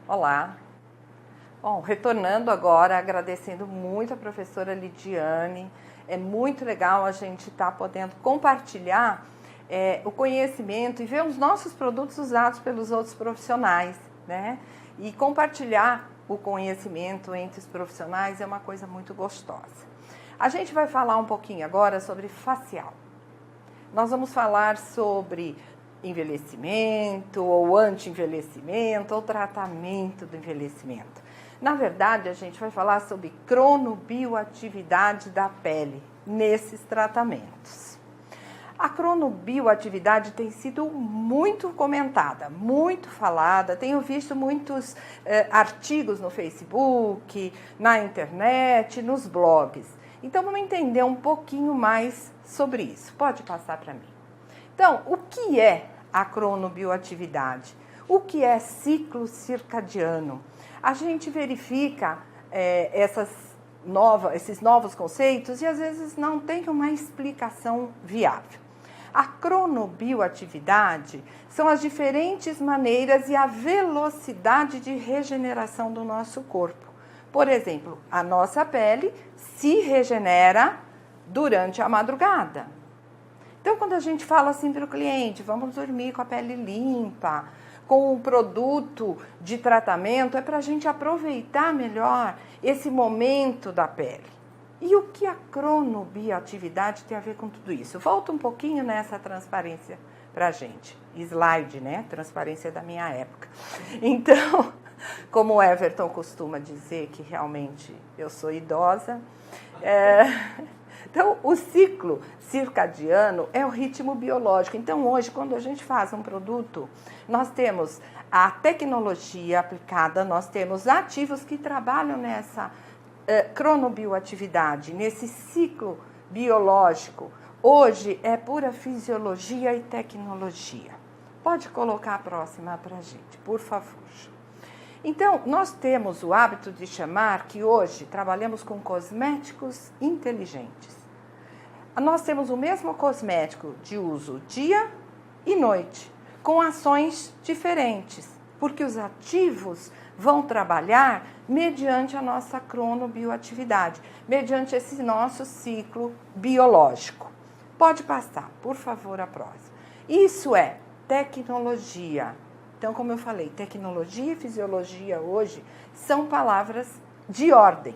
Olá. Bom, retornando agora, agradecendo muito a professora Lidiane. É muito legal a gente estar podendo compartilhar o conhecimento e ver os nossos produtos usados pelos outros profissionais, né? E compartilhar o conhecimento entre os profissionais é uma coisa muito gostosa. A gente vai falar um pouquinho agora sobre facial. Nós vamos falar sobre envelhecimento ou anti-envelhecimento ou tratamento do envelhecimento. Na verdade, a gente vai falar sobre cronobioatividade da pele nesses tratamentos. A cronobioatividade tem sido muito comentada, muito falada. Tenho visto muitos artigos no Facebook, na internet, nos blogs. Então, vamos entender um pouquinho mais sobre isso. Pode passar para mim. Então, o que é a cronobioatividade? O que é ciclo circadiano? A gente verifica esses novos conceitos e às vezes não tem uma explicação viável. A cronobioatividade são as diferentes maneiras e a velocidade de regeneração do nosso corpo. Por exemplo, a nossa pele se regenera durante a madrugada. Então, quando a gente fala assim para o cliente, vamos dormir com a pele limpa, com um produto de tratamento, é para a gente aproveitar melhor esse momento da pele. E o que a cronobioatividade tem a ver com tudo isso? Volta um pouquinho nessa transparência para a gente. Slide, né? Transparência da minha época. Então, como o Everton costuma dizer que realmente eu sou idosa, então, o ciclo circadiano é o ritmo biológico. Então, hoje, quando a gente faz um produto, nós temos a tecnologia aplicada, nós temos ativos que trabalham nessa cronobioatividade, nesse ciclo biológico. Hoje é pura fisiologia e tecnologia. Pode colocar a próxima para a gente, por favor. Então, nós temos o hábito de chamar que hoje trabalhamos com cosméticos inteligentes. Nós temos o mesmo cosmético de uso dia e noite, com ações diferentes, porque os ativos vão trabalhar mediante a nossa cronobioatividade, mediante esse nosso ciclo biológico. Pode passar, por favor, a próxima. Isso é tecnologia. Então, como eu falei, tecnologia e fisiologia hoje são palavras de ordem.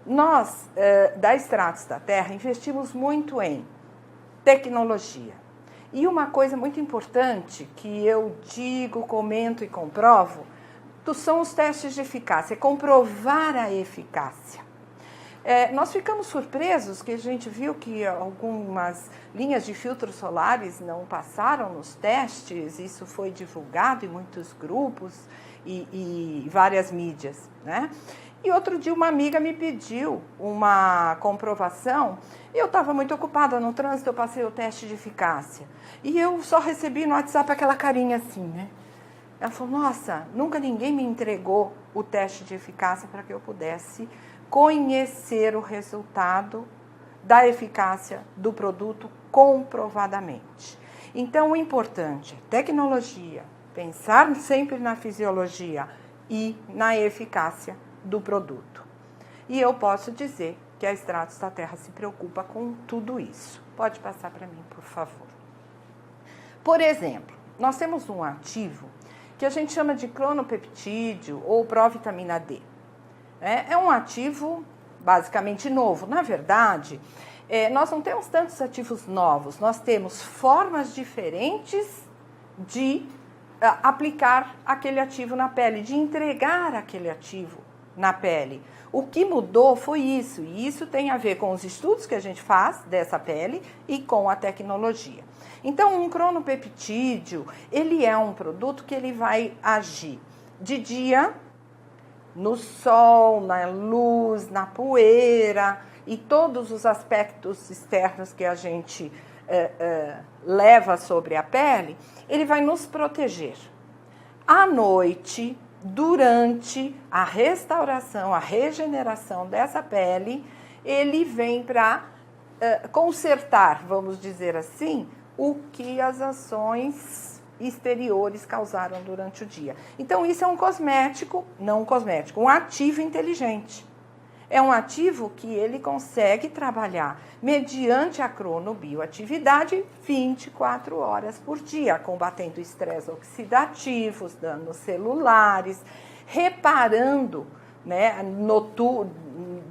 Nós, da Extratos da Terra, investimos muito em tecnologia. E uma coisa muito importante que eu digo, comento e comprovo, são os testes de eficácia, comprovar a eficácia. Nós ficamos surpresos que a gente viu que algumas linhas de filtros solares não passaram nos testes, isso foi divulgado em muitos grupos e várias mídias, né? E outro dia uma amiga me pediu uma comprovação e eu estava muito ocupada no trânsito, eu passei o teste de eficácia. E eu só recebi no WhatsApp aquela carinha assim, né? Ela falou, nossa, nunca ninguém me entregou o teste de eficácia para que eu pudesse conhecer o resultado da eficácia do produto comprovadamente. Então, o importante é tecnologia, pensar sempre na fisiologia e na eficácia do produto. E eu posso dizer que a Extratos da Terra se preocupa com tudo isso. Pode passar para mim, por favor. Por exemplo, nós temos um ativo que a gente chama de cronopeptídeo ou provitamina D. É um ativo basicamente novo. Na verdade, nós não temos tantos ativos novos, nós temos formas diferentes de aplicar aquele ativo na pele, de entregar aquele ativo na pele. O que mudou foi isso, e isso tem a ver com os estudos que a gente faz dessa pele e com a tecnologia. Então, um cronopeptídeo, ele é um produto que ele vai agir de dia, no sol, na luz, na poeira e todos os aspectos externos que a gente leva sobre a pele, ele vai nos proteger. À noite, durante a restauração, a regeneração dessa pele, ele vem para consertar, vamos dizer assim, o que as ações exteriores causaram durante o dia. Então, isso é um cosmético, não um cosmético, um ativo inteligente. É um ativo que ele consegue trabalhar mediante a cronobioatividade 24 horas por dia, combatendo estresse oxidativo, danos celulares, reparando, né,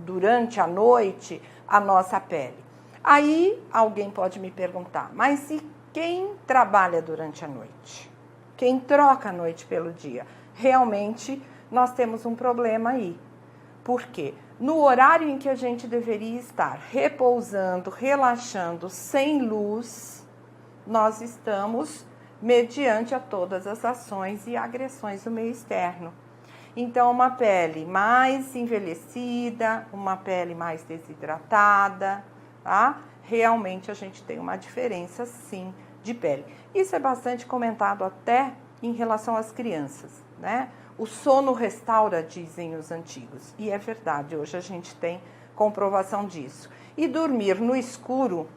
durante a noite a nossa pele. Aí alguém pode me perguntar, mas e quem trabalha durante a noite? Quem troca a noite pelo dia? Realmente nós temos um problema aí. Por quê? No horário em que a gente deveria estar repousando, relaxando, sem luz, nós estamos mediante a todas as ações e agressões do meio externo. Então, uma pele mais envelhecida, uma pele mais desidratada, tá? Realmente a gente tem uma diferença, sim, de pele. Isso é bastante comentado até em relação às crianças, né? O sono restaura, dizem os antigos. E é verdade, hoje a gente tem comprovação disso. E dormir no escuro,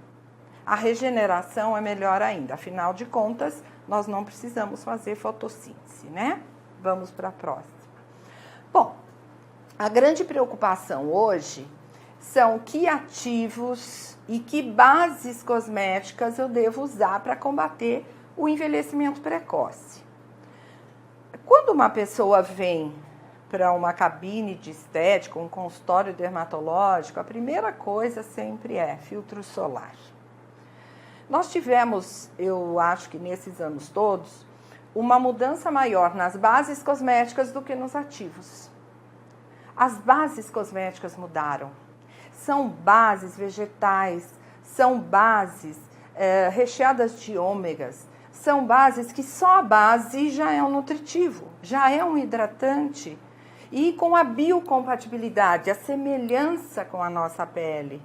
a regeneração é melhor ainda. Afinal de contas, nós não precisamos fazer fotossíntese, né? Vamos para a próxima. Bom, a grande preocupação hoje são que ativos e que bases cosméticas eu devo usar para combater o envelhecimento precoce. Quando uma pessoa vem para uma cabine de estética, um consultório dermatológico, a primeira coisa sempre é filtro solar. Nós tivemos, eu acho que nesses anos todos, uma mudança maior nas bases cosméticas do que nos ativos. As bases cosméticas mudaram. São bases vegetais, são bases recheadas de ômegas, são bases que só a base já é um nutritivo, já é um hidratante e com a biocompatibilidade, a semelhança com a nossa pele.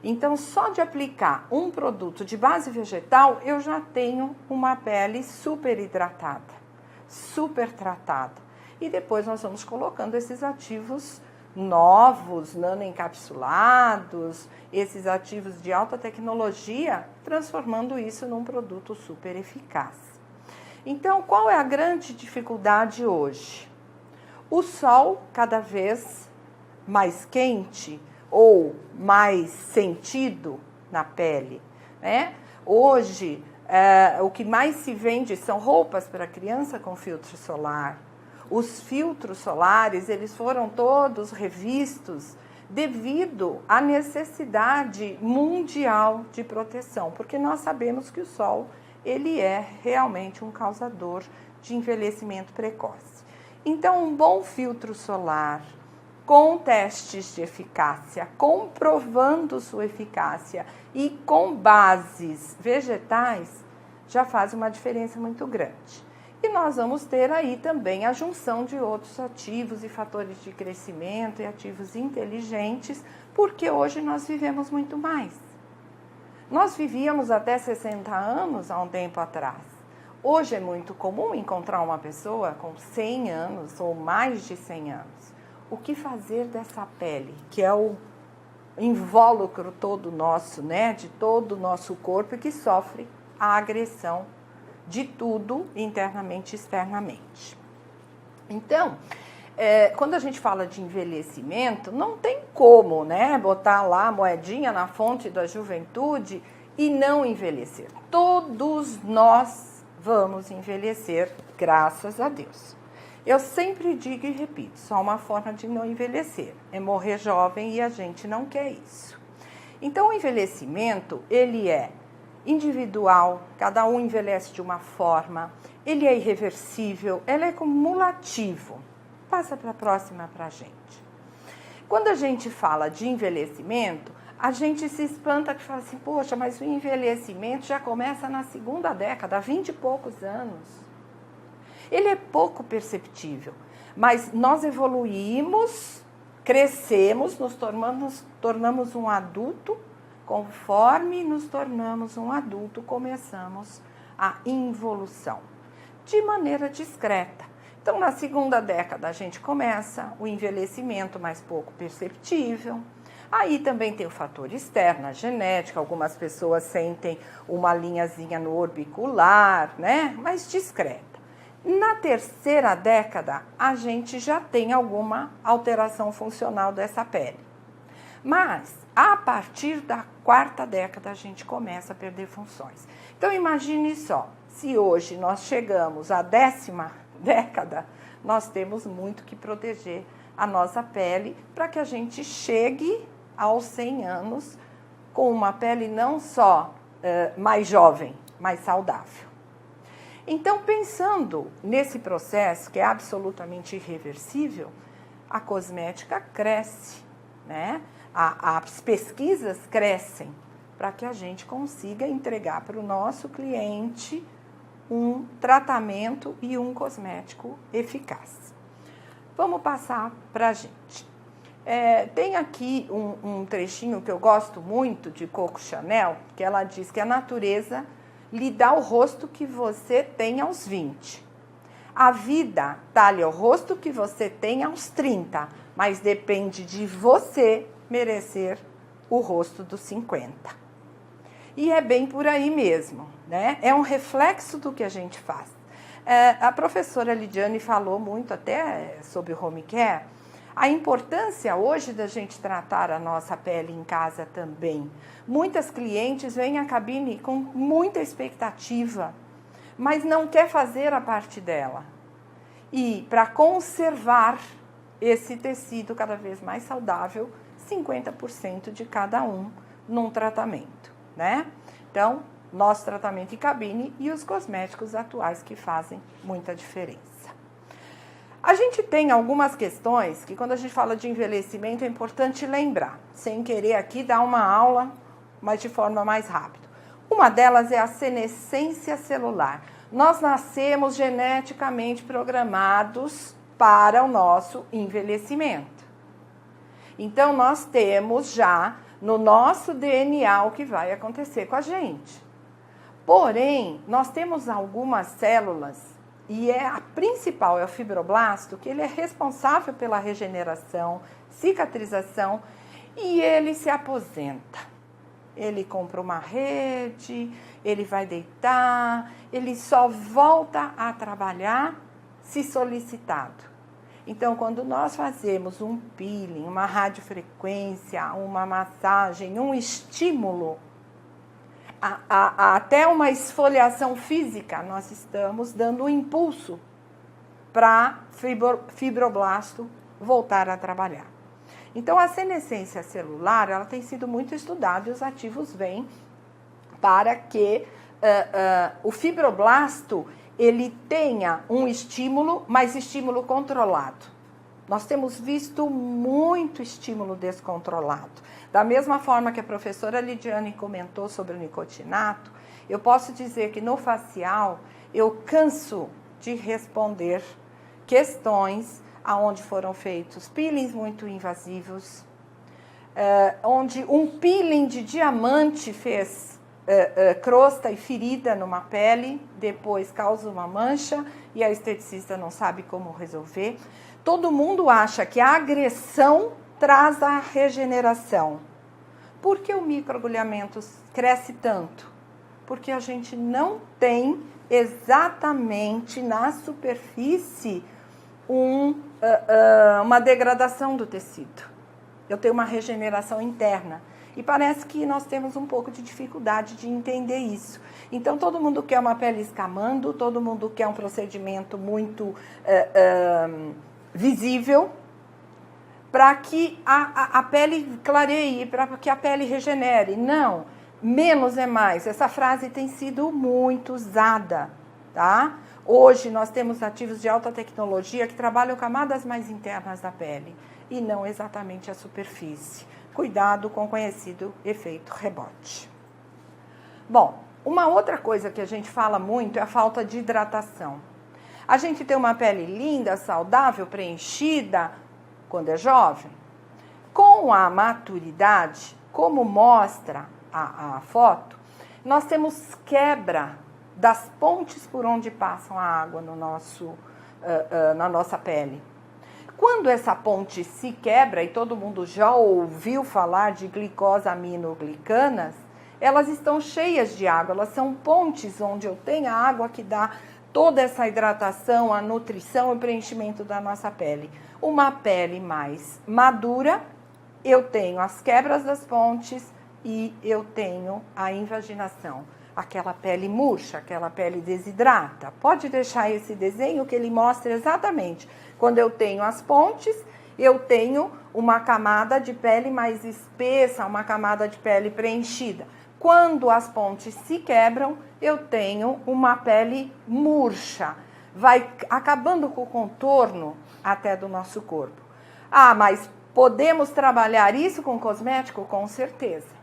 Então, só de aplicar um produto de base vegetal, eu já tenho uma pele super hidratada, super tratada. E depois nós vamos colocando esses ativos novos, nanoencapsulados, esses ativos de alta tecnologia, transformando isso num produto super eficaz. Então, qual é a grande dificuldade hoje? O sol cada vez mais quente ou mais sentido na pele, né? Hoje, o que mais se vende são roupas para criança com filtro solar. Os filtros solares, eles foram todos revistos devido à necessidade mundial de proteção, porque nós sabemos que o sol, ele é realmente um causador de envelhecimento precoce. Então, um bom filtro solar, com testes de eficácia, comprovando sua eficácia e com bases vegetais, já faz uma diferença muito grande. E nós vamos ter aí também a junção de outros ativos e fatores de crescimento e ativos inteligentes, porque hoje nós vivemos muito mais. Nós vivíamos até 60 anos há um tempo atrás. Hoje é muito comum encontrar uma pessoa com 100 anos ou mais de 100 anos. O que fazer dessa pele, que é o invólucro todo nosso, né, de todo o nosso corpo, que sofre a agressão de tudo, internamente e externamente. Então, quando a gente fala de envelhecimento, não tem como, né, botar lá a moedinha na fonte da juventude e não envelhecer. Todos nós vamos envelhecer, graças a Deus. Eu sempre digo e repito, só uma forma de não envelhecer, é morrer jovem e a gente não quer isso. Então, o envelhecimento, ele é individual, cada um envelhece de uma forma, ele é irreversível, ele é cumulativo. Passa para a próxima para a gente. Quando a gente fala de envelhecimento, a gente se espanta que fala assim, poxa, mas o envelhecimento já começa na segunda década, há 20 e poucos anos. Ele é pouco perceptível, mas nós evoluímos, crescemos, nos tornamos um adulto. Conforme nos tornamos um adulto, começamos a involução, de maneira discreta. Então, na segunda década, a gente começa o envelhecimento mais pouco perceptível. Aí também tem o fator externo, a genética, algumas pessoas sentem uma linhazinha no orbicular, né? Mais discreta. Na terceira década, a gente já tem alguma alteração funcional dessa pele. Mas, a partir da quarta década, a gente começa a perder funções. Então, imagine só, se hoje nós chegamos à 10ª década, nós temos muito que proteger a nossa pele para que a gente chegue aos 100 anos com uma pele não só mais jovem, mais saudável. Então, pensando nesse processo que é absolutamente irreversível, a cosmética cresce, né? As pesquisas crescem para que a gente consiga entregar para o nosso cliente um tratamento e um cosmético eficaz. Vamos passar para a gente. Tem aqui um trechinho que eu gosto muito de Coco Chanel, que ela diz que a natureza lhe dá o rosto que você tem aos 20. A vida dá-lhe o rosto que você tem aos 30, mas depende de você merecer o rosto dos 50. E é bem por aí mesmo, né? É um reflexo do que a gente faz. A professora Lidiane falou muito até sobre o home care, a importância hoje da gente tratar a nossa pele em casa também. Muitas clientes vêm à cabine com muita expectativa, mas não quer fazer a parte dela. E para conservar esse tecido cada vez mais saudável, 50% de cada um num tratamento, né? Então, nosso tratamento em cabine e os cosméticos atuais que fazem muita diferença. A gente tem algumas questões que quando a gente fala de envelhecimento é importante lembrar, sem querer aqui dar uma aula, mas de forma mais rápida. Uma delas é a senescência celular. Nós nascemos geneticamente programados para o nosso envelhecimento. Então, nós temos já no nosso DNA o que vai acontecer com a gente. Porém, nós temos algumas células, e a principal é o fibroblasto, que ele é responsável pela regeneração, cicatrização, e ele se aposenta. Ele compra uma rede, ele vai deitar, ele só volta a trabalhar se solicitado. Então, quando nós fazemos um peeling, uma radiofrequência, uma massagem, um estímulo, até uma esfoliação física, nós estamos dando um impulso para fibroblasto voltar a trabalhar. Então, a senescência celular, ela tem sido muito estudada e os ativos vêm para que o fibroblasto ele tenha um estímulo, mas estímulo controlado. Nós temos visto muito estímulo descontrolado. Da mesma forma que a professora Lidiane comentou sobre o nicotinato, eu posso dizer que no facial eu canso de responder questões onde foram feitos peelings muito invasivos, onde um peeling de diamante fez crosta e ferida numa pele, depois causa uma mancha e a esteticista não sabe como resolver. Todo mundo acha que a agressão traz a regeneração. Por que o microagulhamento cresce tanto? Porque a gente não tem exatamente na superfície uma degradação do tecido. Eu tenho uma regeneração interna. E parece que nós temos um pouco de dificuldade de entender isso. Então, todo mundo quer uma pele escamando, todo mundo quer um procedimento muito visível, para que a pele clareie, para que a pele regenere. Não, menos é mais. Essa frase tem sido muito usada, tá? Hoje nós temos ativos de alta tecnologia que trabalham camadas mais internas da pele e não exatamente a superfície. Cuidado com o conhecido efeito rebote. Bom, uma outra coisa que a gente fala muito é a falta de hidratação. A gente tem uma pele linda, saudável, preenchida quando é jovem. Com a maturidade, como mostra a foto, nós temos quebra das pontes por onde passam a água no na nossa pele. Quando essa ponte se quebra, e todo mundo já ouviu falar de glicosaminoglicanas, elas estão cheias de água, elas são pontes onde eu tenho a água que dá toda essa hidratação, a nutrição e o preenchimento da nossa pele. Uma pele mais madura, eu tenho as quebras das pontes e eu tenho a invaginação. Aquela pele murcha, aquela pele desidrata. Pode deixar esse desenho que ele mostra exatamente. Quando eu tenho as pontes, eu tenho uma camada de pele mais espessa, uma camada de pele preenchida. Quando as pontes se quebram, eu tenho uma pele murcha. Vai acabando com o contorno até do nosso corpo. Ah, mas podemos trabalhar isso com cosmético? Com certeza,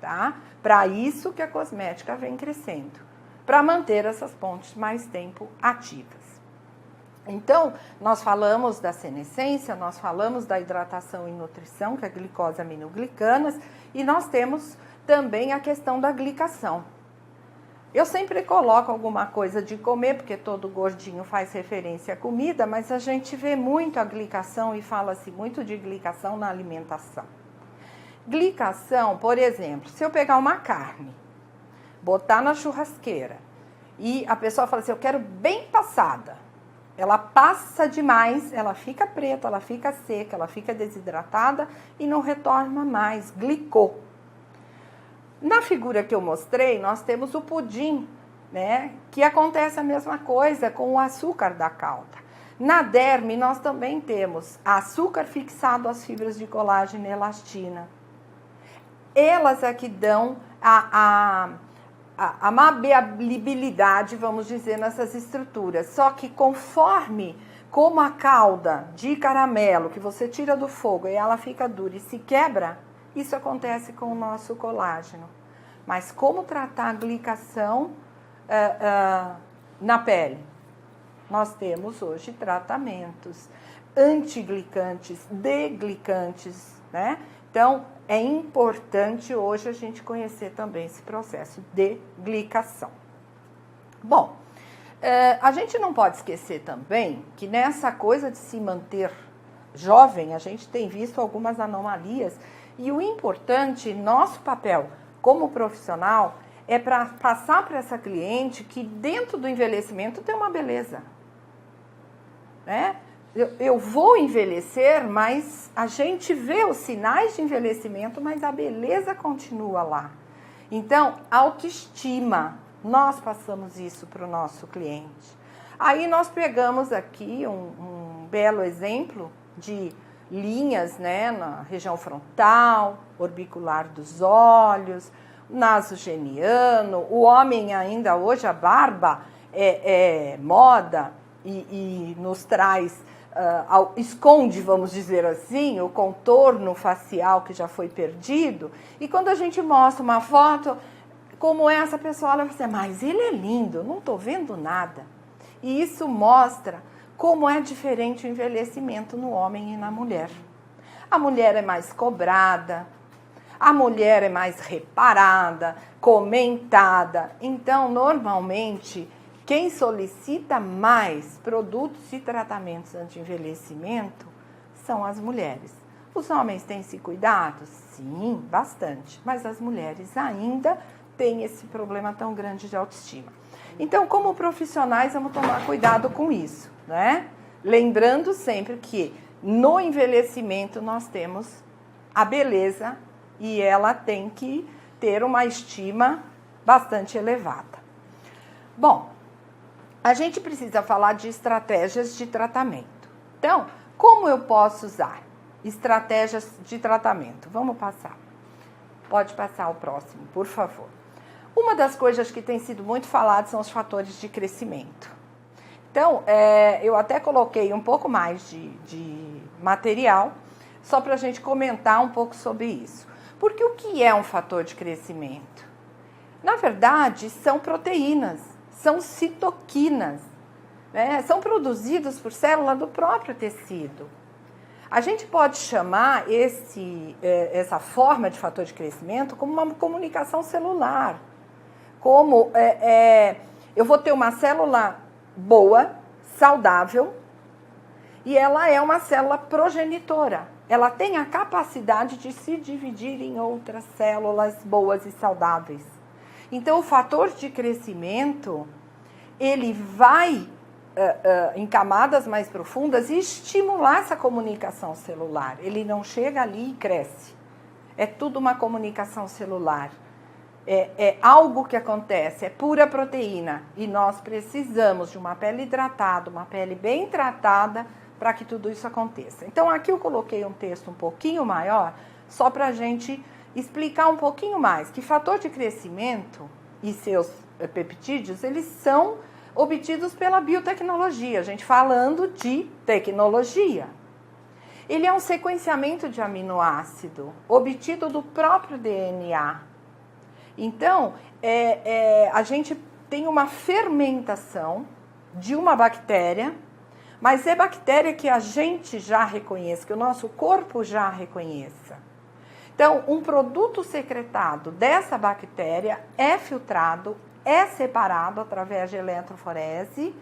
tá? Para isso que a cosmética vem crescendo, para manter essas pontes mais tempo ativas. Então, nós falamos da senescência, nós falamos da hidratação e nutrição, que é a glicosaminoglicanas, e nós temos também a questão da glicação. Eu sempre coloco alguma coisa de comer, porque todo gordinho faz referência à comida, mas a gente vê muito a glicação e fala-se muito de glicação na alimentação. Glicação, por exemplo, se eu pegar uma carne, botar na churrasqueira e a pessoa fala assim, eu quero bem passada. Ela passa demais, ela fica preta, ela fica seca, ela fica desidratada e não retorna mais, glicou. Na figura que eu mostrei, nós temos o pudim, né? Que acontece a mesma coisa com o açúcar da calda. Na derme, nós também temos açúcar fixado às fibras de colágeno e elastina. Elas é que dão a maleabilidade, vamos dizer, nessas estruturas. Só que conforme, como a calda de caramelo, que você tira do fogo e ela fica dura e se quebra, isso acontece com o nosso colágeno. Mas como tratar a glicação na pele? Nós temos hoje tratamentos antiglicantes, deglicantes, né? Então, é importante hoje a gente conhecer também esse processo de glicação. Bom, a gente não pode esquecer também que nessa coisa de se manter jovem, a gente tem visto algumas anomalias e o importante, nosso papel como profissional, é para passar para essa cliente que dentro do envelhecimento tem uma beleza, né? Eu vou envelhecer, mas a gente vê os sinais de envelhecimento, mas a beleza continua lá. Então, autoestima, nós passamos isso para o nosso cliente. Aí nós pegamos aqui um belo exemplo de linhas, né, na região frontal, orbicular dos olhos, nasogeniano, o homem ainda hoje, a barba é moda e nos traz... esconde, vamos dizer assim, o contorno facial que já foi perdido. E quando a gente mostra uma foto como essa, a pessoa olha e fala assim, mas ele é lindo, não estou vendo nada. E isso mostra como é diferente o envelhecimento no homem e na mulher. A mulher é mais cobrada, a mulher é mais reparada, comentada. Então, normalmente... Quem solicita mais produtos e tratamentos anti-envelhecimento são as mulheres. Os homens têm esse cuidado? Sim, bastante. Mas as mulheres ainda têm esse problema tão grande de autoestima. Então, como profissionais, vamos tomar cuidado com isso, né? Lembrando sempre que no envelhecimento nós temos a beleza e ela tem que ter uma estima bastante elevada. Bom, a gente precisa falar de estratégias de tratamento. Então, como eu posso usar estratégias de tratamento? Vamos passar. Pode passar o próximo, por favor. Uma das coisas que tem sido muito falada são os fatores de crescimento. Então, eu até coloquei um pouco mais de material, só para a gente comentar um pouco sobre isso. Porque o que é um fator de crescimento? Na verdade, são proteínas. São citoquinas, né? São produzidos por célula do próprio tecido. A gente pode chamar essa forma de fator de crescimento como uma comunicação celular. Como eu vou ter uma célula boa, saudável, E ela é uma célula progenitora. Ela tem a capacidade de se dividir em outras células boas e saudáveis. Então, o fator de crescimento, ele vai, em camadas mais profundas, estimular essa comunicação celular. Ele não chega ali e cresce. É tudo uma comunicação celular. É algo que acontece, é pura proteína. E nós precisamos de uma pele hidratada, uma pele bem tratada, para que tudo isso aconteça. Então, aqui eu coloquei um texto um pouquinho maior, só para a gente explicar um pouquinho mais, que fator de crescimento e seus peptídeos, eles são obtidos pela biotecnologia, a gente falando de tecnologia. Ele é um sequenciamento de aminoácido, obtido do próprio DNA. Então, a gente tem uma fermentação de uma bactéria, mas é bactéria que a gente já reconhece, que o nosso corpo já reconheça. Então, um produto secretado dessa bactéria é filtrado, é separado através de eletroforese,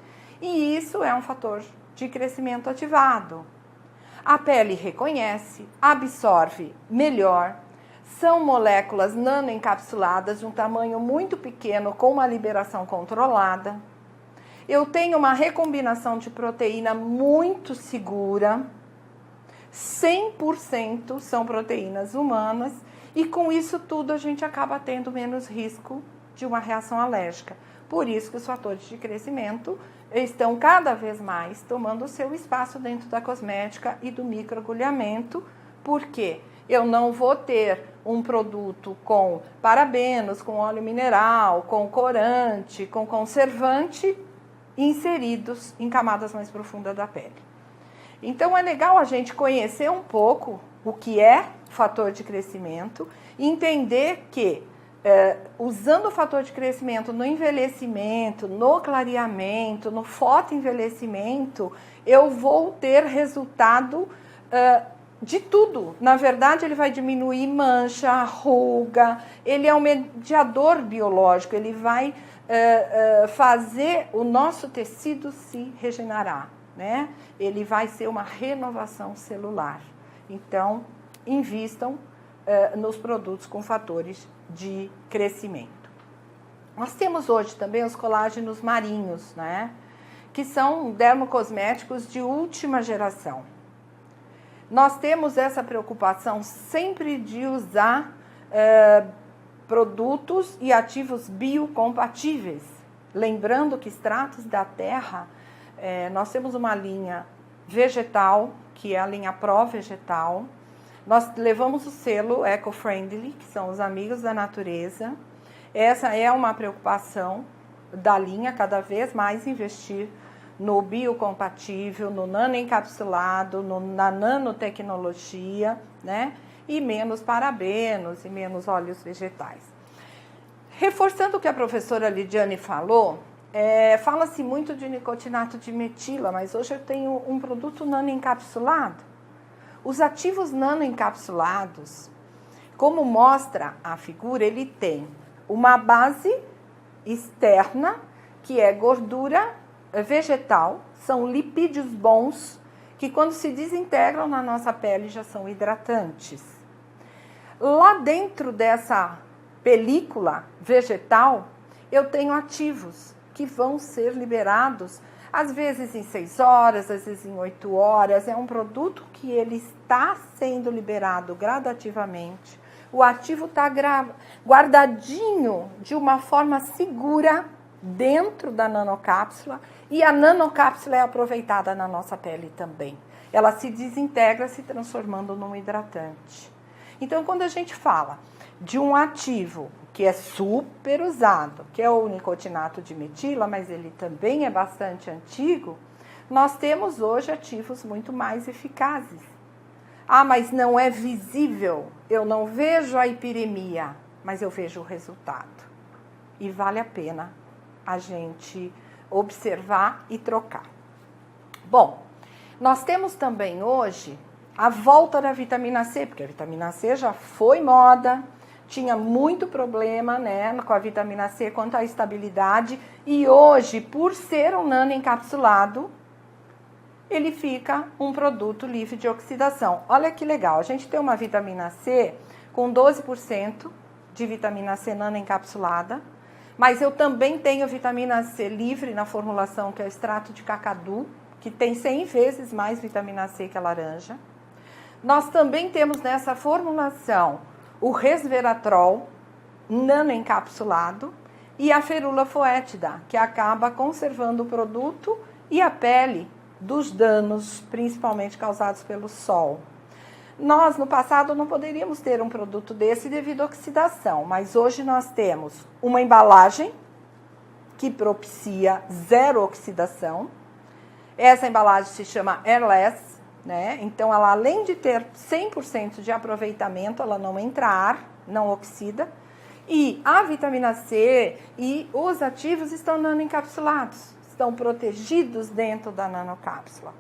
e isso é um fator de crescimento ativado. A pele reconhece, absorve melhor, são moléculas nanoencapsuladas de um tamanho muito pequeno com uma liberação controlada. Eu tenho uma recombinação de proteína muito segura, 100% são proteínas humanas, e com isso tudo a gente acaba tendo menos risco de uma reação alérgica. Por isso que os fatores de crescimento estão cada vez mais tomando o seu espaço dentro da cosmética e do microagulhamento, porque eu não vou ter um produto com parabenos, com óleo mineral, com corante, com conservante, inseridos em camadas mais profundas da pele. Então, é legal a gente conhecer um pouco o que é fator de crescimento e entender que, usando o fator de crescimento no envelhecimento, no clareamento, no fotoenvelhecimento, eu vou ter resultado de tudo. Na verdade, ele vai diminuir mancha, ruga, ele é um mediador biológico, ele vai fazer o nosso tecido se regenerar, né? Ele vai ser uma renovação celular. Então, invistam nos produtos com fatores de crescimento. Nós temos hoje também os colágenos marinhos, né? Que são dermocosméticos de última geração. Nós temos essa preocupação sempre de usar produtos e ativos biocompatíveis. Lembrando que extratos da terra, nós temos uma linha vegetal, que é a linha pró-vegetal. Nós levamos o selo eco-friendly, que são os amigos da natureza. Essa é uma preocupação da linha, cada vez mais investir no biocompatível, no nanoencapsulado, na nanotecnologia, né? E menos parabenos e menos óleos vegetais. Reforçando o que a professora Lidiane falou, fala-se muito de nicotinato de metila, mas hoje eu tenho um produto nanoencapsulado. Os ativos nanoencapsulados, como mostra a figura, ele tem uma base externa, que é gordura vegetal, são lipídios bons, que quando se desintegram na nossa pele já são hidratantes. Lá dentro dessa película vegetal, eu tenho ativos que vão ser liberados, às vezes em 6 horas, às vezes em 8 horas. É um produto que ele está sendo liberado gradativamente. O ativo está guardadinho de uma forma segura dentro da nanocápsula, e a nanocápsula é aproveitada na nossa pele também. Ela se desintegra, se transformando num hidratante. Então, quando a gente fala de um ativo que é super usado, que é o nicotinato de metila, mas ele também é bastante antigo, nós temos hoje ativos muito mais eficazes. Ah, mas não é visível, eu não vejo a hipiremia, mas eu vejo o resultado. E vale a pena a gente observar e trocar. Bom, nós temos também hoje a volta da vitamina C, porque a vitamina C já foi moda, tinha muito problema, né, com a vitamina C quanto à estabilidade, e hoje, por ser um nanoencapsulado, ele fica um produto livre de oxidação. Olha que legal, a gente tem uma vitamina C com 12% de vitamina C nanoencapsulada, mas eu também tenho vitamina C livre na formulação, que é o extrato de cacadu, que tem 100 vezes mais vitamina C que a laranja. Nós também temos nessa formulação o resveratrol nanoencapsulado e a ferula foétida, que acaba conservando o produto e a pele dos danos, principalmente causados pelo sol. Nós, no passado, não poderíamos ter um produto desse devido à oxidação, mas hoje nós temos uma embalagem que propicia zero oxidação. Essa embalagem se chama Airless, né? Então, ela, além de ter 100% de aproveitamento, ela não entra ar, não oxida. E a vitamina C e os ativos estão nanoencapsulados, estão protegidos dentro da nanocápsula.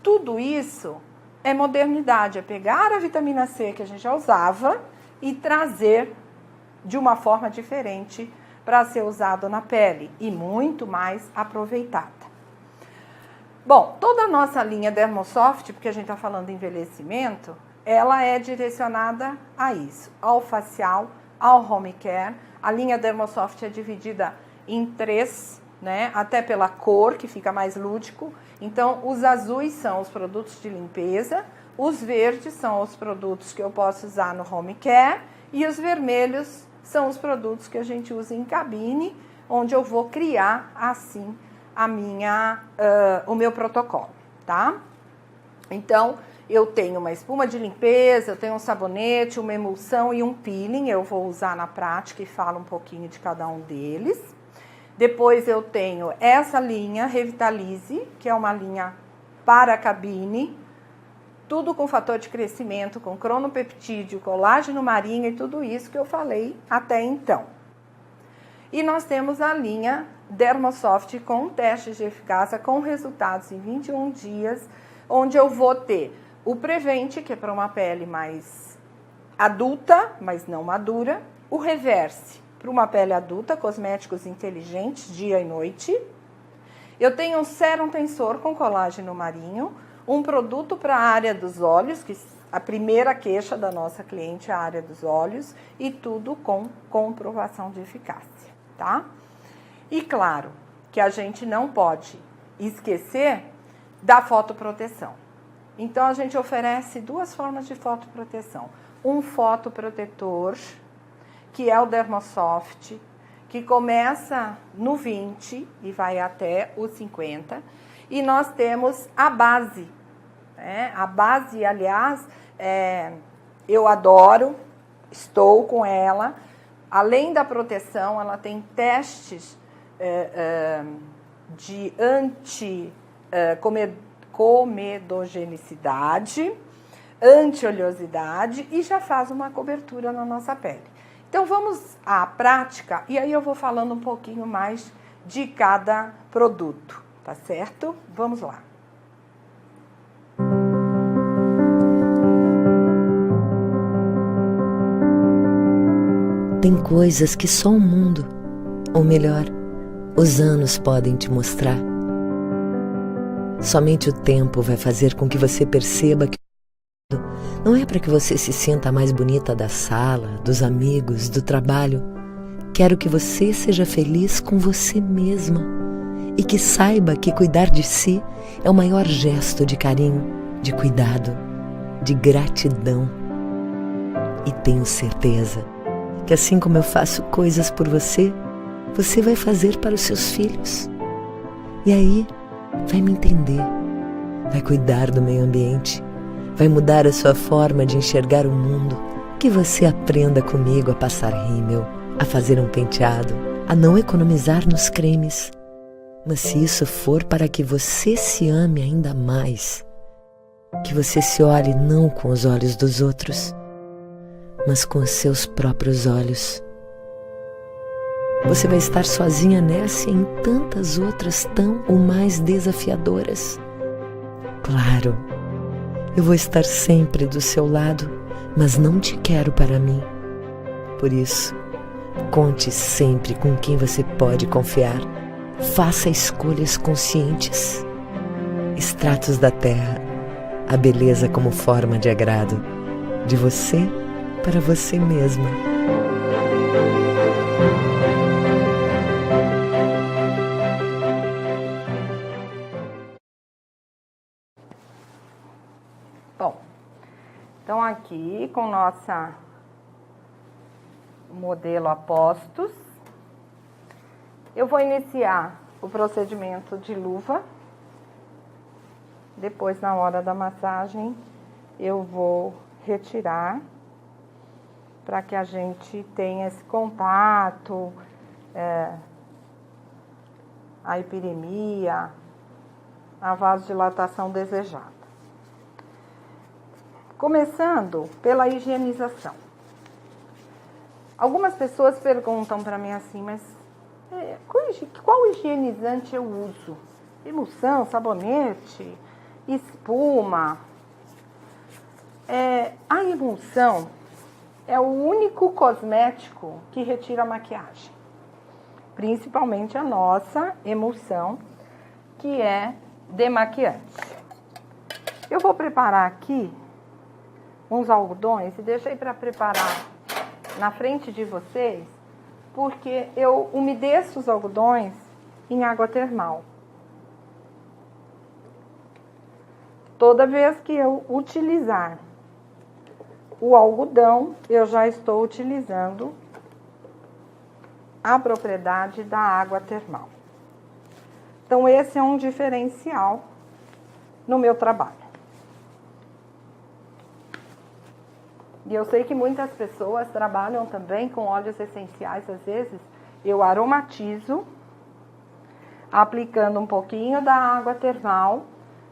Tudo isso é modernidade, é pegar a vitamina C que a gente já usava e trazer de uma forma diferente para ser usado na pele e muito mais aproveitada. Bom, toda a nossa linha Dermosoft, porque a gente está falando de envelhecimento, ela é direcionada a isso, ao facial, ao home care. A linha Dermosoft é dividida em 3, né? Até pela cor, que fica mais lúdico. Então, os azuis são os produtos de limpeza, os verdes são os produtos que eu posso usar no home care e os vermelhos são os produtos que a gente usa em cabine, onde eu vou criar, assim, o meu protocolo, tá? Então, eu tenho uma espuma de limpeza, eu tenho um sabonete, uma emulsão e um peeling. Eu vou usar na prática e falo um pouquinho de cada um deles. Depois eu tenho essa linha Revitalize, que é uma linha para cabine, tudo com fator de crescimento, com cronopeptídeo, colágeno marinho e tudo isso que eu falei até então. E nós temos a linha Dermosoft com testes de eficácia com resultados em 21 dias, onde eu vou ter o Prevent, que é para uma pele mais adulta, mas não madura, o Reverse, para uma pele adulta, cosméticos inteligentes, dia e noite. Eu tenho um sérum tensor com colágeno marinho, um produto para a área dos olhos, que a primeira queixa da nossa cliente é a área dos olhos, e tudo com comprovação de eficácia, tá? E claro que a gente não pode esquecer da fotoproteção. Então, a gente oferece 2 formas de fotoproteção. Um fotoprotetor, que é o Dermosoft, que começa no 20 e vai até o 50. E nós temos a base. Né? A base, aliás, eu adoro, estou com ela. Além da proteção, ela tem testes de comedogenicidade, anti-oleosidade e já faz uma cobertura na nossa pele. Então, vamos à prática e aí eu vou falando um pouquinho mais de cada produto, tá certo? Vamos lá. Tem coisas que só o mundo, ou melhor, os anos podem te mostrar. Somente o tempo vai fazer com que você perceba que não é para que você se sinta a mais bonita da sala, dos amigos, do trabalho. Quero que você seja feliz com você mesma e que saiba que cuidar de si é o maior gesto de carinho, de cuidado, de gratidão. E tenho certeza que assim como eu faço coisas por você, você vai fazer para os seus filhos. E aí, vai me entender, vai cuidar do meio ambiente, vai mudar a sua forma de enxergar o mundo, que você aprenda comigo a passar rímel, a fazer um penteado, a não economizar nos cremes. Mas se isso for para que você se ame ainda mais, que você se olhe não com os olhos dos outros, mas com os seus próprios olhos. Você vai estar sozinha nessa e em tantas outras tão ou mais desafiadoras. Claro, eu vou estar sempre do seu lado, mas não te quero para mim. Por isso, conte sempre com quem você pode confiar. Faça escolhas conscientes. Extratos da terra, a beleza como forma de agrado, de você para você mesma. Bom, então aqui com nossa modelo apostos, eu vou iniciar o procedimento de luva. Depois, na hora da massagem, eu vou retirar para que a gente tenha esse contato, a hipiremia, a vasodilatação desejada. Começando pela higienização. Algumas pessoas perguntam para mim assim, mas qual higienizante eu uso? Emulsão, sabonete, espuma? A emulsão é o único cosmético que retira a maquiagem. Principalmente a nossa emulsão, que é demaquiante. Eu vou preparar aqui uns algodões e deixei para preparar na frente de vocês, porque eu umedeço os algodões em água termal. Toda vez que eu utilizar o algodão, eu já estou utilizando a propriedade da água termal. Então, esse é um diferencial no meu trabalho. E eu sei que muitas pessoas trabalham também com óleos essenciais. Às vezes, eu aromatizo, aplicando um pouquinho da água termal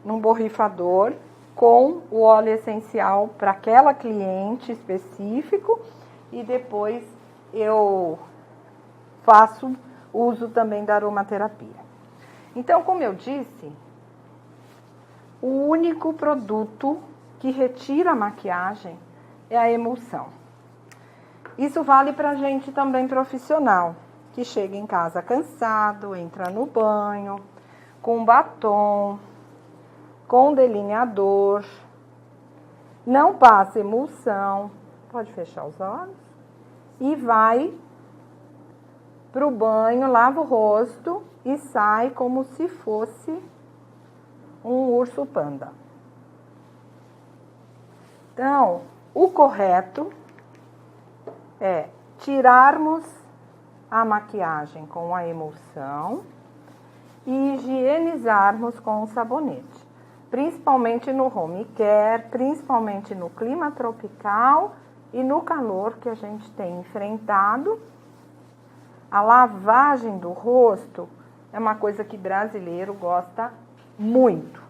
num borrifador com o óleo essencial para aquela cliente específico, e depois eu faço uso também da aromaterapia. Então, como eu disse, o único produto que retira a maquiagem é a emulsão. Isso vale para gente também profissional, que chega em casa cansado, entra no banho, com batom, com delineador, não passa emulsão, pode fechar os olhos, e vai para o banho, lava o rosto e sai como se fosse um urso panda. Então, o correto é tirarmos a maquiagem com a emulsão e higienizarmos com o sabonete. Principalmente no home care, principalmente no clima tropical e no calor que a gente tem enfrentado. A lavagem do rosto é uma coisa que brasileiro gosta muito.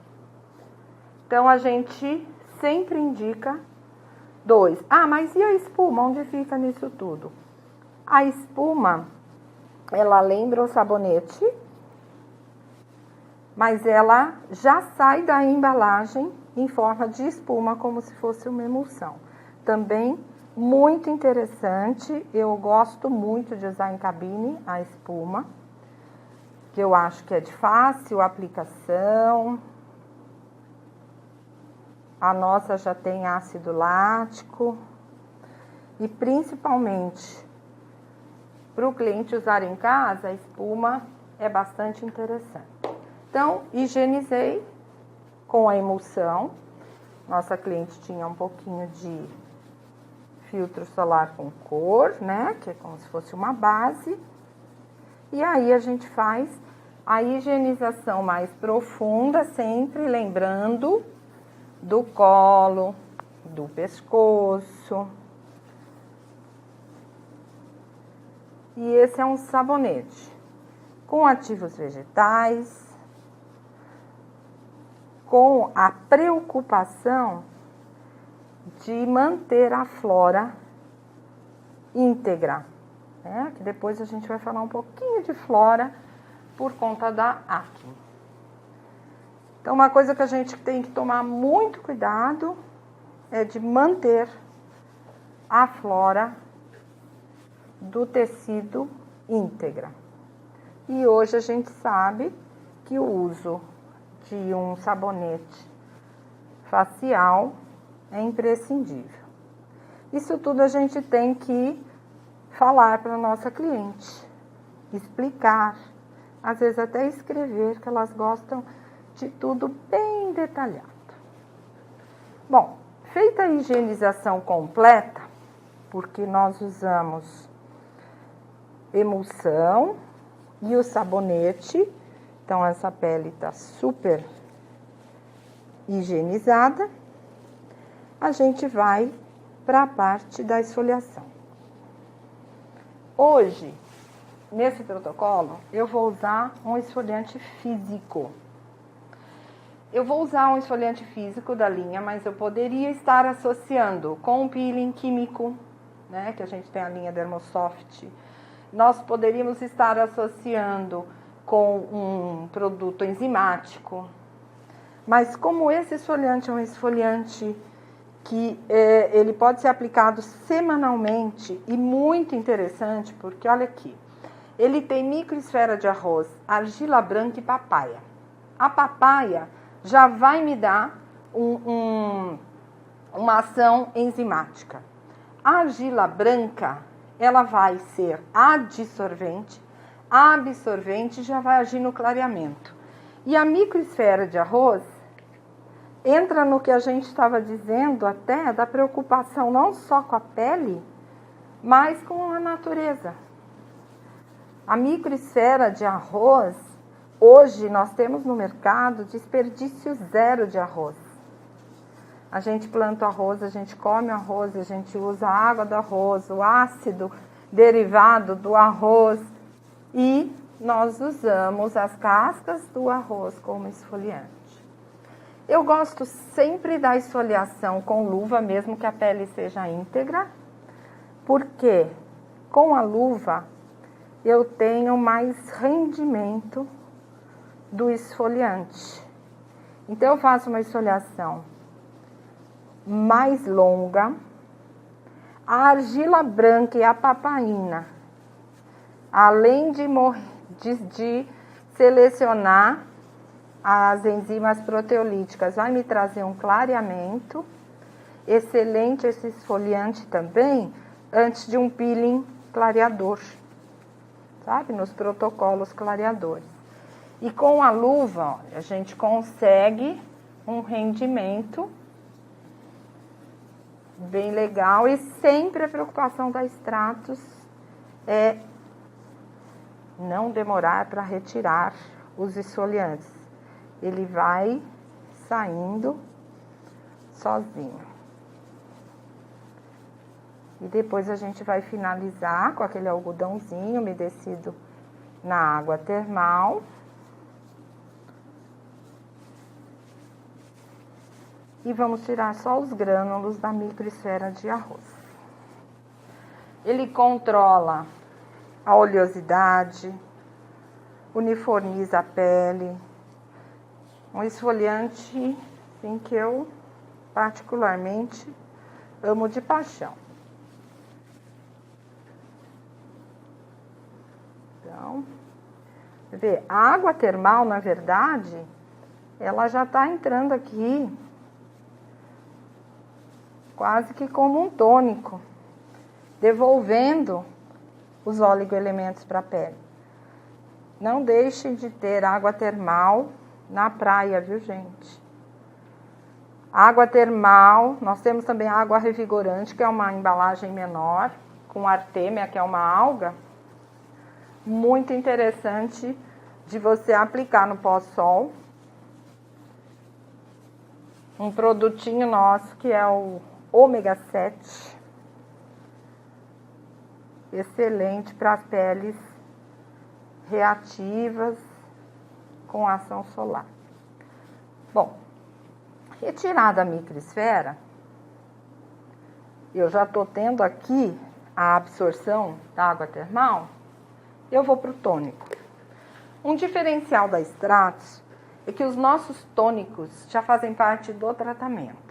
Então, a gente sempre indica 2. Mas e a espuma? Onde fica nisso tudo? A espuma, ela lembra o sabonete, mas ela já sai da embalagem em forma de espuma, como se fosse uma emulsão. Também muito interessante, eu gosto muito de usar em cabine a espuma, que eu acho que é de fácil aplicação. A nossa já tem ácido lático e principalmente para o cliente usar em casa, a espuma é bastante interessante. Então, higienizei com a emulsão. Nossa cliente tinha um pouquinho de filtro solar com cor, né? Que é como se fosse uma base. E aí a gente faz a higienização mais profunda, sempre lembrando do colo, do pescoço. E esse é um sabonete com ativos vegetais, com a preocupação de manter a flora íntegra, né? Que depois a gente vai falar um pouquinho de flora por conta da acne. Então, uma coisa que a gente tem que tomar muito cuidado é de manter a flora do tecido íntegra. E hoje a gente sabe que o uso de um sabonete facial é imprescindível. Isso tudo a gente tem que falar para a nossa cliente, explicar, às vezes até escrever, que elas gostam de tudo bem detalhado. Bom, feita a higienização completa, porque nós usamos emulsão e o sabonete, então essa pele está super higienizada, a gente vai para a parte da esfoliação. Hoje, nesse protocolo, eu vou usar um esfoliante físico. Eu vou usar um esfoliante físico da linha, mas eu poderia estar associando com um peeling químico, né, que a gente tem a linha Dermosoft. Nós poderíamos estar associando com um produto enzimático. Mas como esse esfoliante é um esfoliante que ele pode ser aplicado semanalmente e muito interessante, porque olha aqui, ele tem microesfera de arroz, argila branca e papaya. A papaya já vai me dar uma ação enzimática. A argila branca, ela vai ser adsorvente, a absorvente já vai agir no clareamento. E a microesfera de arroz entra no que a gente estava dizendo até da preocupação não só com a pele, mas com a natureza. A microesfera de arroz, hoje nós temos no mercado desperdício zero de arroz. A gente planta arroz, a gente come arroz, a gente usa a água do arroz, o ácido derivado do arroz e nós usamos as cascas do arroz como esfoliante. Eu gosto sempre da esfoliação com luva, mesmo que a pele seja íntegra, porque com a luva eu tenho mais rendimento do esfoliante. Então eu faço uma esfoliação mais longa. A argila branca e a papaina, além de selecionar as enzimas proteolíticas, vai me trazer um clareamento. Excelente esse esfoliante também, antes de um peeling clareador, sabe? Nos protocolos clareadores. E com a luva, ó, a gente consegue um rendimento bem legal e sempre a preocupação da Stratos é não demorar para retirar os esfoliantes. Ele vai saindo sozinho. E depois a gente vai finalizar com aquele algodãozinho umedecido na água termal. E vamos tirar só os grânulos da microesfera de arroz. Ele controla a oleosidade, uniformiza a pele. Um esfoliante assim, que eu particularmente amo de paixão. Então, vê, a água termal, na verdade, ela já está entrando aqui quase que como um tônico, devolvendo os oligoelementos para a pele. Não deixe de ter água termal na praia, viu, gente? Água termal, nós temos também água revigorante, que é uma embalagem menor, com artêmia, que é uma alga, muito interessante de você aplicar no pós-sol. Um produtinho nosso que é o ômega 7, excelente para as peles reativas com ação solar. Bom, retirada a microesfera, eu já estou tendo aqui a absorção da água termal, eu vou para o tônico. Um diferencial da Stratos é que os nossos tônicos já fazem parte do tratamento.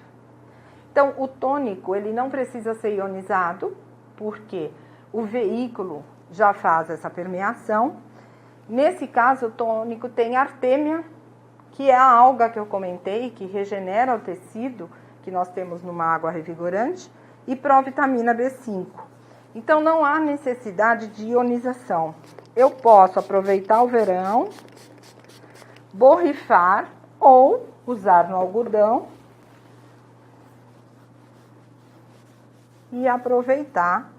Então, o tônico, ele não precisa ser ionizado, porque o veículo já faz essa permeação. Nesse caso, o tônico tem artêmia que é a alga que eu comentei, que regenera o tecido que nós temos numa água revigorante, e provitamina B5. Então, não há necessidade de ionização. Eu posso aproveitar o verão, borrifar ou usar no algodão e aproveitar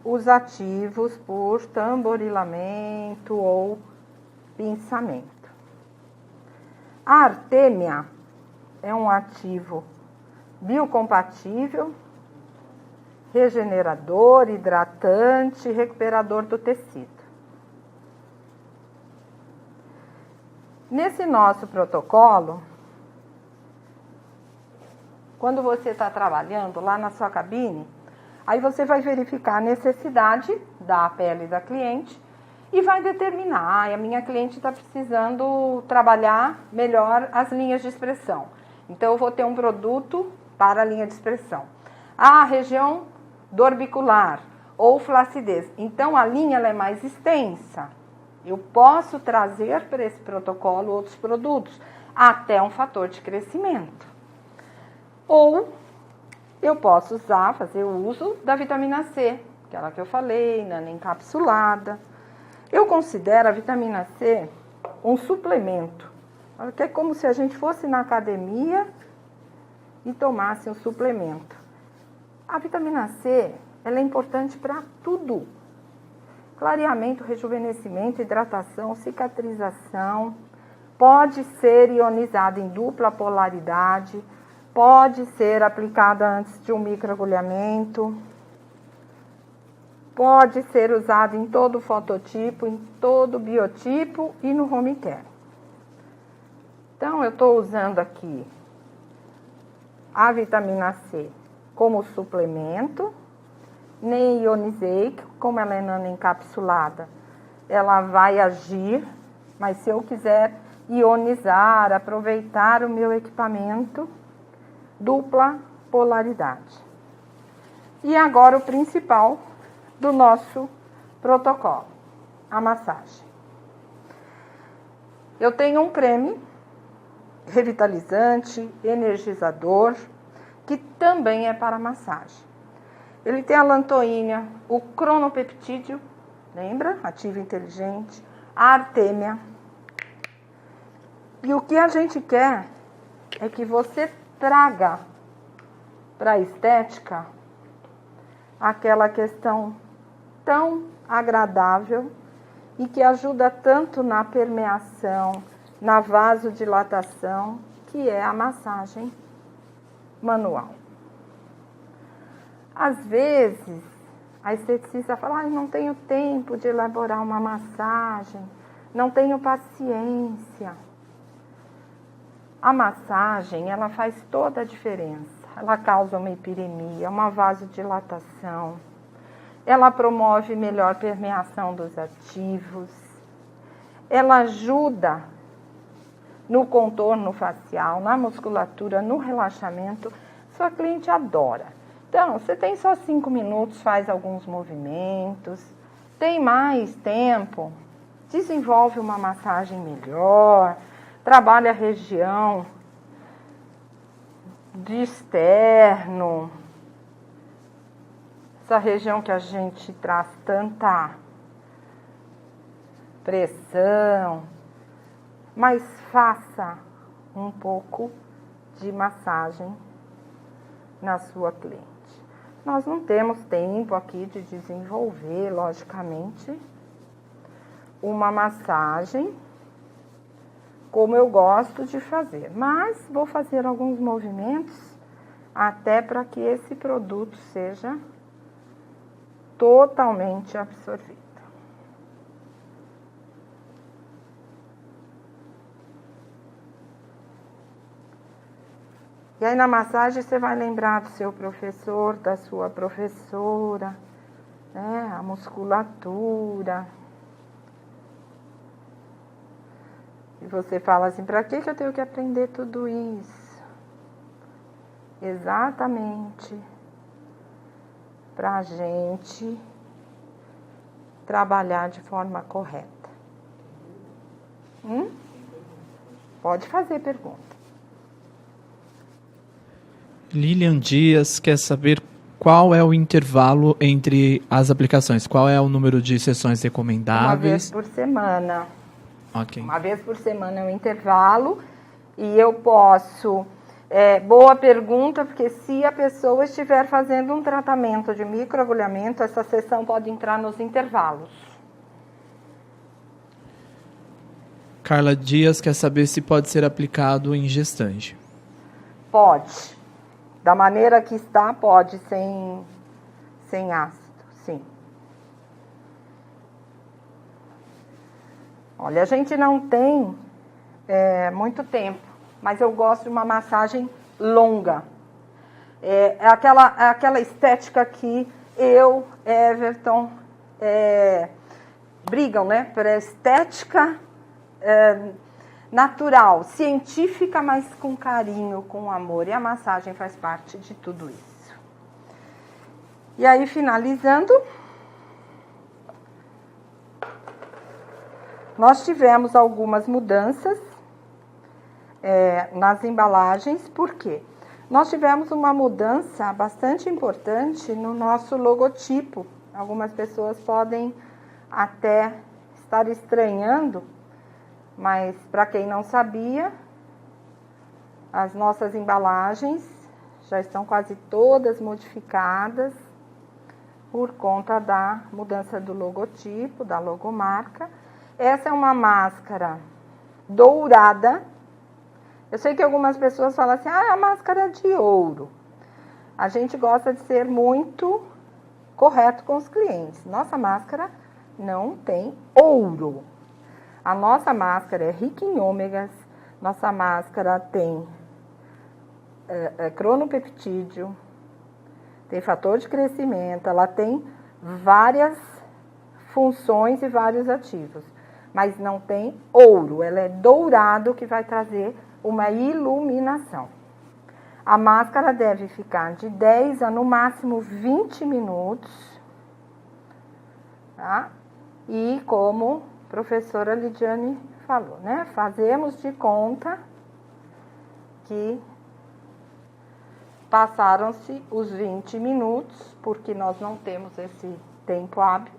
os ativos por tamborilamento ou pinçamento. A artêmia é um ativo biocompatível, regenerador, hidratante, recuperador do tecido. Nesse nosso protocolo, quando você está trabalhando lá na sua cabine, aí você vai verificar a necessidade da pele da cliente e vai determinar, a minha cliente está precisando trabalhar melhor as linhas de expressão. Então, eu vou ter um produto para a linha de expressão. A região do orbicular ou flacidez. Então, a linha ela é mais extensa. Eu posso trazer para esse protocolo outros produtos, até um fator de crescimento. Ou eu posso usar, fazer o uso da vitamina C, aquela que eu falei, nanoencapsulada. Eu considero a vitamina C um suplemento, que é como se a gente fosse na academia e tomasse um suplemento. A vitamina C, ela é importante para tudo. Clareamento, rejuvenescimento, hidratação, cicatrização. Pode ser ionizada em dupla polaridade. Pode ser aplicada antes de um microagulhamento. Pode ser usado em todo fototipo, em todo biotipo e no home care. Então, eu estou usando aqui a vitamina C como suplemento. Nem ionizei, como ela é nanoencapsulada, ela vai agir, mas se eu quiser ionizar, aproveitar o meu equipamento, dupla polaridade. E agora o principal do nosso protocolo, a massagem. Eu tenho um creme revitalizante, energizador, que também é para massagem. Ele tem a lantoína, o cronopeptídeo, lembra? Ativo inteligente, a artêmia. E o que a gente quer é que você traga para a estética aquela questão tão agradável e que ajuda tanto na permeação, na vasodilatação, que é a massagem manual. Às vezes, a esteticista fala, não tenho tempo de elaborar uma massagem, não tenho paciência. A massagem, ela faz toda a diferença. Ela causa uma hipiremia, uma vasodilatação. Ela promove melhor permeação dos ativos. Ela ajuda no contorno facial, na musculatura, no relaxamento. Sua cliente adora. Então, você tem só 5 minutos, faz alguns movimentos. Tem mais tempo, desenvolve uma massagem melhor, trabalha a região de externo, essa região que a gente traz tanta pressão, mas faça um pouco de massagem na sua cliente. Nós não temos tempo aqui de desenvolver, logicamente, uma massagem como eu gosto de fazer, mas vou fazer alguns movimentos até para que esse produto seja totalmente absorvido. E aí na massagem você vai lembrar do seu professor, da sua professora, né? A musculatura. E você fala assim, para que eu tenho que aprender tudo isso? Exatamente para a gente trabalhar de forma correta. Pode fazer pergunta. Lilian Dias quer saber qual é o intervalo entre as aplicações. Qual é o número de sessões recomendáveis? Uma vez por semana. Ok. Uma vez por semana é o intervalo. E eu posso... boa pergunta, porque se a pessoa estiver fazendo um tratamento de microagulhamento, essa sessão pode entrar nos intervalos. Carla Dias quer saber se pode ser aplicado em gestante. Pode. Da maneira que está, pode, sem ácido, sim. Olha, a gente não tem muito tempo, mas eu gosto de uma massagem longa. É aquela estética que eu, Everton, brigam, né? Por estética natural, científica, mas com carinho, com amor. E a massagem faz parte de tudo isso. E aí, finalizando, nós tivemos algumas mudanças nas embalagens. Por quê? Nós tivemos uma mudança bastante importante no nosso logotipo. Algumas pessoas podem até estar estranhando, mas para quem não sabia, as nossas embalagens já estão quase todas modificadas por conta da mudança do logotipo, da logomarca. Essa é uma máscara dourada. Eu sei que algumas pessoas falam assim, é a máscara de ouro. A gente gosta de ser muito correto com os clientes. Nossa máscara não tem ouro. A nossa máscara é rica em ômegas, nossa máscara tem cronopeptídeo, tem fator de crescimento, ela tem várias funções e vários ativos, mas não tem ouro, ela é dourado, que vai trazer uma iluminação. A máscara deve ficar de 10 a no máximo 20 minutos, tá? E como a professora Lidiane falou, né? Fazemos de conta que passaram-se os 20 minutos, porque nós não temos esse tempo hábil.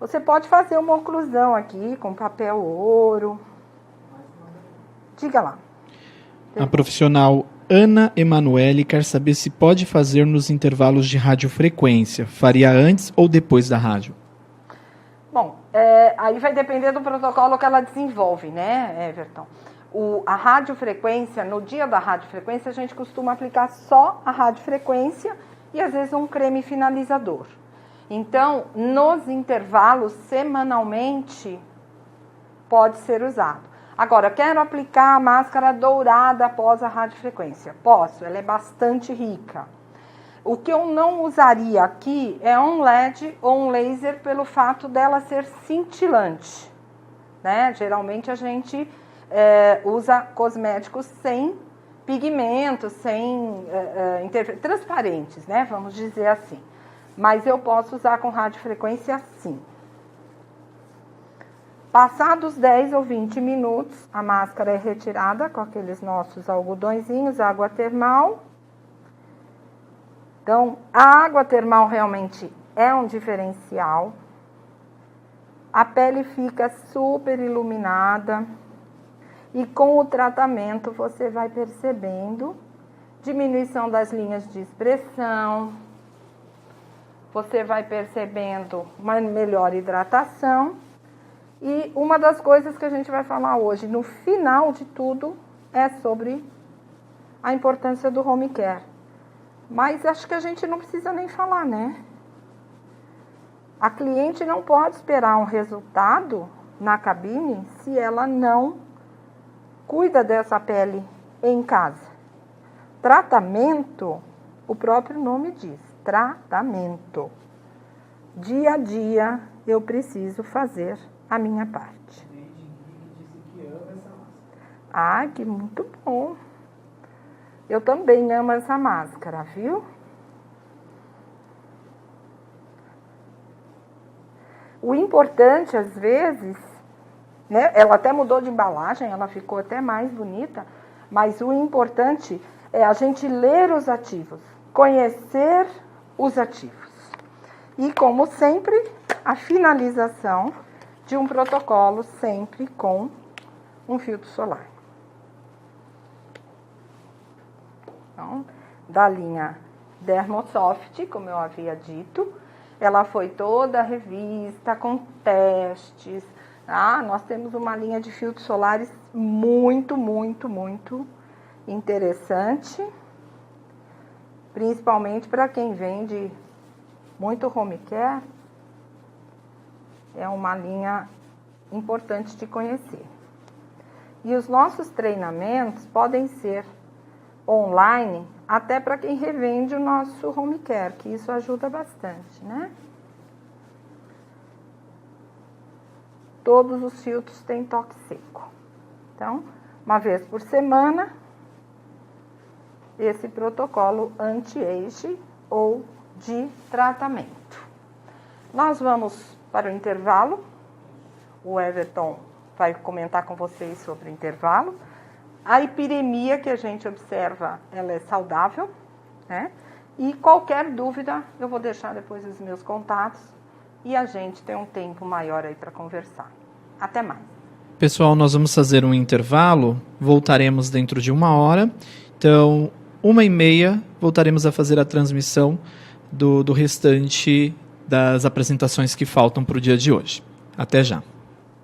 Você pode fazer uma oclusão aqui com papel ouro. Diga lá. A profissional Ana Emanuele quer saber se pode fazer nos intervalos de radiofrequência. Faria antes ou depois da rádio? Bom, aí vai depender do protocolo que ela desenvolve, né, Everton? A radiofrequência, no dia da radiofrequência, a gente costuma aplicar só a radiofrequência e às vezes um creme finalizador. Então, nos intervalos, semanalmente, pode ser usado. Agora, quero aplicar a máscara dourada após a radiofrequência. Posso, ela é bastante rica. O que eu não usaria aqui é um LED ou um laser pelo fato dela ser cintilante, né? Geralmente a gente usa cosméticos sem pigmentos, sem transparentes, né? Vamos dizer assim. Mas eu posso usar com radiofrequência sim. Passados 10 ou 20 minutos, a máscara é retirada com aqueles nossos algodõezinhos, água termal. Então, a água termal realmente é um diferencial. A pele fica super iluminada. E com o tratamento você vai percebendo diminuição das linhas de expressão. Você vai percebendo uma melhor hidratação. E uma das coisas que a gente vai falar hoje, no final de tudo, é sobre a importância do home care. Mas acho que a gente não precisa nem falar, né? A cliente não pode esperar um resultado na cabine se ela não cuida dessa pele em casa. Tratamento, o próprio nome diz, tratamento. Dia a dia eu preciso fazer a minha parte. Ai, que muito bom. Eu também amo essa máscara, viu? O importante, às vezes, né? Ela até mudou de embalagem, ela ficou até mais bonita, mas o importante é a gente ler os ativos, conhecer os ativos. E, como sempre, a finalização de um protocolo sempre com um filtro solar. Então, da linha Dermosoft, como eu havia dito, ela foi toda revista com testes. Nós temos uma linha de filtros solares muito, muito, muito interessante, principalmente para quem vende muito home care. É uma linha importante de conhecer. E os nossos treinamentos podem ser online, até para quem revende o nosso home care, que isso ajuda bastante, né? Todos os filtros têm toque seco. Então, uma vez por semana, esse protocolo anti-age ou de tratamento. Nós vamos para o intervalo. O Everton vai comentar com vocês sobre o intervalo. A hipiremia que a gente observa, ela é saudável, né? E qualquer dúvida, eu vou deixar depois os meus contatos e a gente tem um tempo maior aí para conversar. Até mais. Pessoal, nós vamos fazer um intervalo, voltaremos dentro de 1 hora. Então, 1h30, voltaremos a fazer a transmissão do restante das apresentações que faltam para o dia de hoje. Até já.